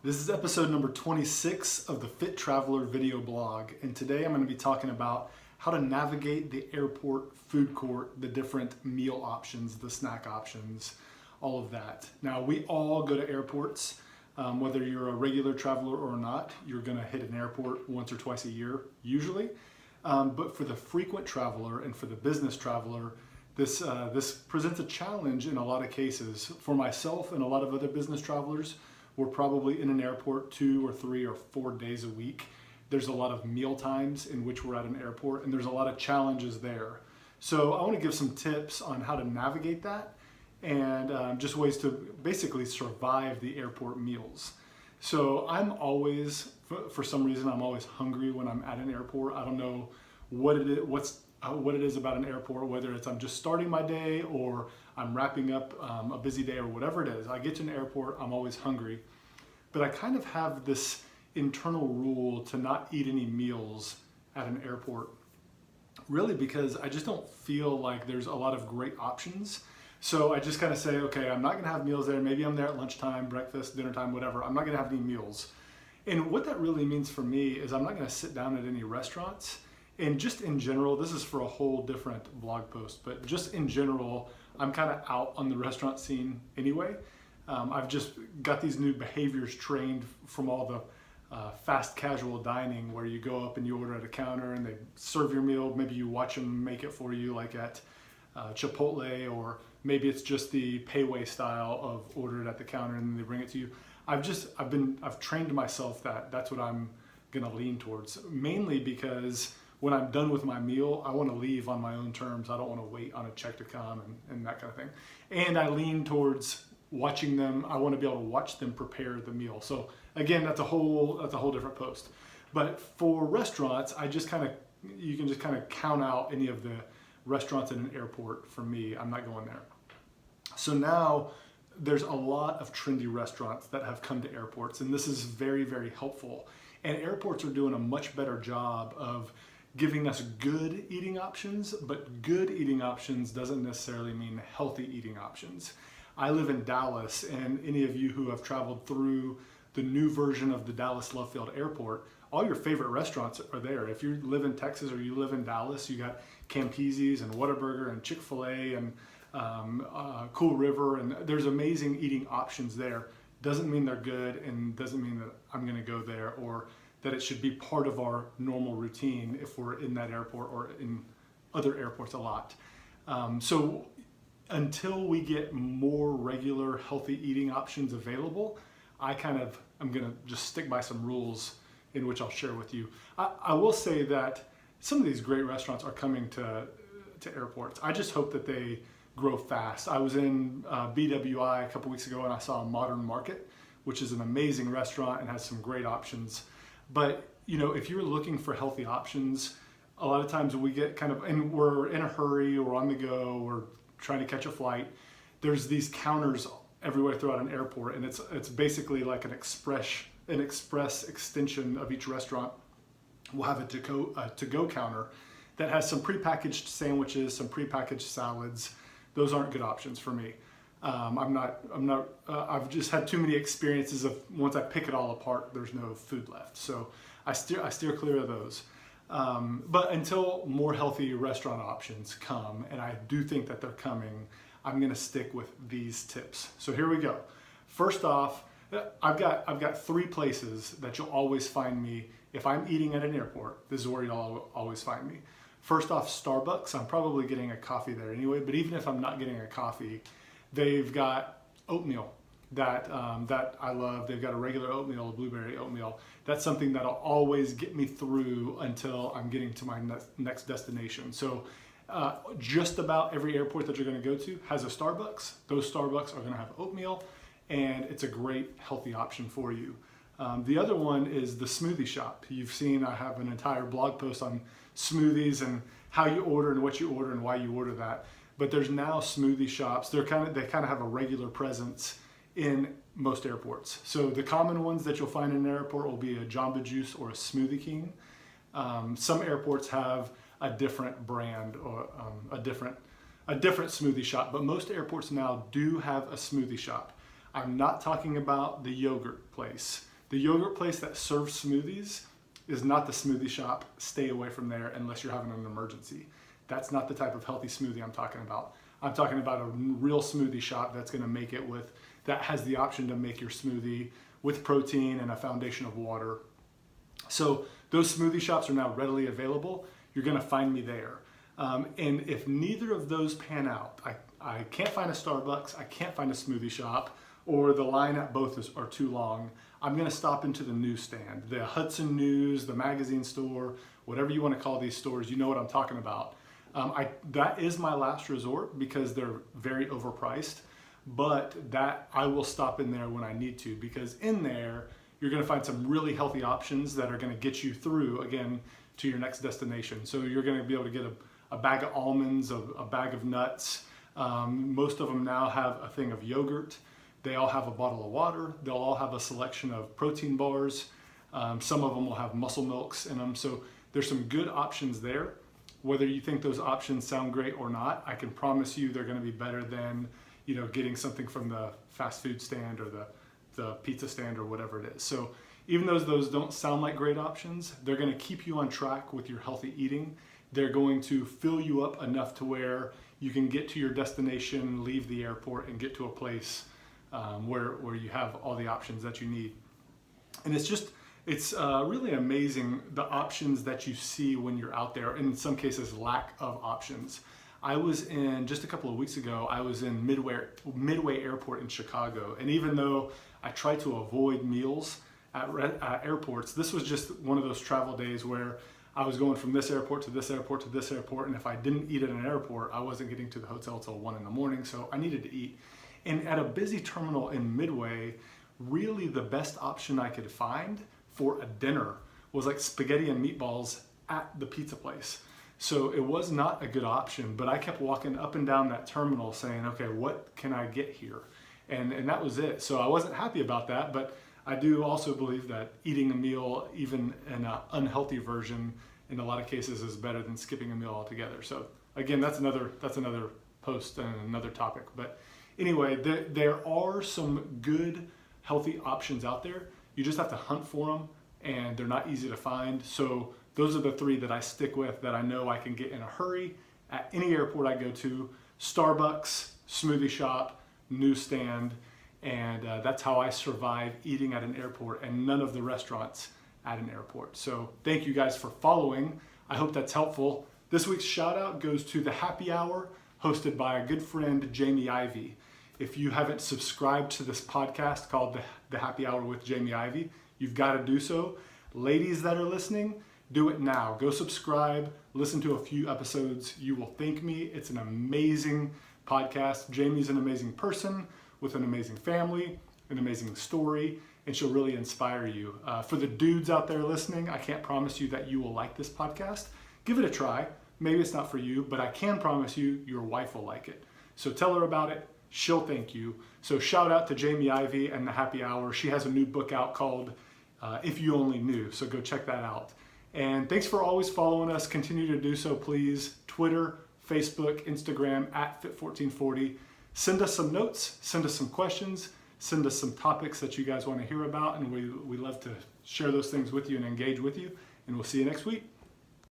This is episode number 26 of the Fit Traveler video blog, and today I'm going to be talking about how to navigate the airport food court, the different meal options, the snack options, all of that. Now, we all go to airports, whether you're a regular traveler or not. You're going to hit an airport once or twice a year, usually. But for the frequent traveler and for the business traveler, this presents a challenge in a lot of cases. For myself and a lot of other business travelers, we're probably in an airport 2 or 3 or 4 days a week. There's a lot of meal times in which we're at an airport, and there's a lot of challenges there. So I want to give some tips on how to navigate that and just ways to basically survive the airport meals. So I'm always, for some reason, I'm always hungry when I'm at an airport. I don't know what it is, what it is about an airport, whether it's I'm just starting my day or I'm wrapping up a busy day or whatever it is. I get to an airport, I'm always hungry. But I kind of have this internal rule to not eat any meals at an airport, really because I just don't feel like there's a lot of great options. So I just kind of say, okay, I'm not gonna have meals there. Maybe I'm there at lunchtime, breakfast, dinner time, whatever. I'm not gonna have any meals. And what that really means for me is I'm not gonna sit down at any restaurants. And just in general, this is for a whole different blog post, but just in general, I'm kind of out on the restaurant scene anyway. I've just got these new behaviors trained from all the fast casual dining where you go up and you order at a counter and they serve your meal. Maybe you watch them make it for you like at Chipotle, or maybe it's just the payway style of order it at the counter and then they bring it to you. I've trained myself that that's what I'm gonna lean towards, mainly because when I'm done with my meal, I want to leave on my own terms. I don't want to wait on a check to come and that kind of thing. And I lean towards watching them. I want to be able to watch them prepare the meal. So again, that's a whole different post. But for restaurants, you can just kind of count out any of the restaurants in an airport for me. I'm not going there. So now there's a lot of trendy restaurants that have come to airports, and this is very, very helpful. And airports are doing a much better job of giving us good eating options, but good eating options doesn't necessarily mean healthy eating options. I live in Dallas, and any of you who have traveled through the new version of the Dallas Love Field Airport, all your favorite restaurants are there. If you live in Texas or you live in Dallas, you got Campese's and Whataburger and Chick-fil-A and Cool River, and there's amazing eating options there. Doesn't mean they're good, and doesn't mean that I'm gonna go there or that it should be part of our normal routine if we're in that airport or in other airports a lot. So until we get more regular healthy eating options available, I'm gonna just stick by some rules in which I'll share with you. I will say that some of these great restaurants are coming to airports. I just hope that they grow fast. I was in BWI a couple weeks ago and I saw a Modern Market, which is an amazing restaurant and has some great options. But you know, if you're looking for healthy options, a lot of times we get and we're in a hurry or on the go or trying to catch a flight. There's these counters everywhere throughout an airport, and it's basically like an express extension of each restaurant. We'll have a to-go counter that has some prepackaged sandwiches, some prepackaged salads. Those aren't good options for me. I've just had too many experiences of once I pick it all apart, there's no food left. So I steer clear of those. But until more healthy restaurant options come, and I do think that they're coming, I'm gonna stick with these tips. So here we go. First off, I've got 3 places that you'll always find me if I'm eating at an airport. This is where you'll always find me. First off, Starbucks. I'm probably getting a coffee there anyway, but even if I'm not getting a coffee, they've got oatmeal that I love. They've got a regular oatmeal, a blueberry oatmeal. That's something that'll always get me through until I'm getting to my next destination. So just about every airport that you're gonna go to has a Starbucks. Those Starbucks are gonna have oatmeal, and it's a great healthy option for you. The other one is the smoothie shop. You've seen I have an entire blog post on smoothies and how you order and what you order and why you order that. But there's now smoothie shops. They kind of have a regular presence in most airports. So the common ones that you'll find in an airport will be a Jamba Juice or a Smoothie King. Some airports have a different brand or a different smoothie shop, but most airports now do have a smoothie shop. I'm not talking about the yogurt place. The yogurt place that serves smoothies is not the smoothie shop. Stay away from there unless you're having an emergency. That's not the type of healthy smoothie I'm talking about. I'm talking about a real smoothie shop that's gonna make it with, that has the option to make your smoothie with protein and a foundation of water. So those smoothie shops are now readily available. You're gonna find me there. And if neither of those pan out, I can't find a Starbucks, I can't find a smoothie shop, or the line at both are too long, I'm gonna stop into the newsstand, the Hudson News, the magazine store, whatever you wanna call these stores, you know what I'm talking about. That is my last resort because they're very overpriced, but that I will stop in there when I need to, because in there, you're gonna find some really healthy options that are gonna get you through, again, to your next destination. So you're gonna be able to get a bag of almonds, a bag of nuts. Most of them now have a thing of yogurt. They all have a bottle of water. They'll all have a selection of protein bars. Some of them will have muscle milks in them. So there's some good options there. Whether you think those options sound great or not, I can promise you they're gonna be better than, you know, getting something from the fast food stand or the pizza stand or whatever it is. So even though those don't sound like great options, they're gonna keep you on track with your healthy eating. They're going to fill you up enough to where you can get to your destination, leave the airport, and get to a place where you have all the options that you need. And it's really amazing the options that you see when you're out there, and in some cases lack of options. I was in, just a couple of weeks ago, I was in Midway Airport in Chicago, and even though I try to avoid meals at airports, this was just one of those travel days where I was going from this airport to this airport to this airport, and if I didn't eat at an airport, I wasn't getting to the hotel till 1 in the morning, so I needed to eat. And at a busy terminal in Midway, really the best option I could find for a dinner was like spaghetti and meatballs at the pizza place. So it was not a good option, but I kept walking up and down that terminal saying, okay, what can I get here? And that was it. So I wasn't happy about that, but I do also believe that eating a meal, even in an unhealthy version, in a lot of cases is better than skipping a meal altogether. So again, that's another post and another topic. But anyway, there are some good, healthy options out there. You just have to hunt for them, and they're not easy to find. So those are the 3 that I stick with that I know I can get in a hurry at any airport I go to: Starbucks, smoothie shop, newsstand. And that's how I survive eating at an airport, and none of the restaurants at an airport. So thank you guys for following. I hope that's helpful. This week's shout out goes to the Happy Hour hosted by a good friend, Jamie Ivey. If you haven't subscribed to this podcast called the Happy Hour with Jamie Ivey, you've got to do so. Ladies that are listening, do it now. Go subscribe, listen to a few episodes. You will thank me. It's an amazing podcast. Jamie's an amazing person with an amazing family, an amazing story, and she'll really inspire you. For the dudes out there listening, I can't promise you that you will like this podcast. Give it a try. Maybe it's not for you, but I can promise you your wife will like it. So tell her about it. She'll thank you. So shout out to Jamie Ivey and the Happy Hour. She has a new book out called If You Only Knew. So go check that out. And thanks for always following us. Continue to do so, please. Twitter, Facebook, Instagram, @Fit1440. Send us some notes, send us some questions, send us some topics that you guys want to hear about, and we love to share those things with you and engage with you. And we'll see you next week.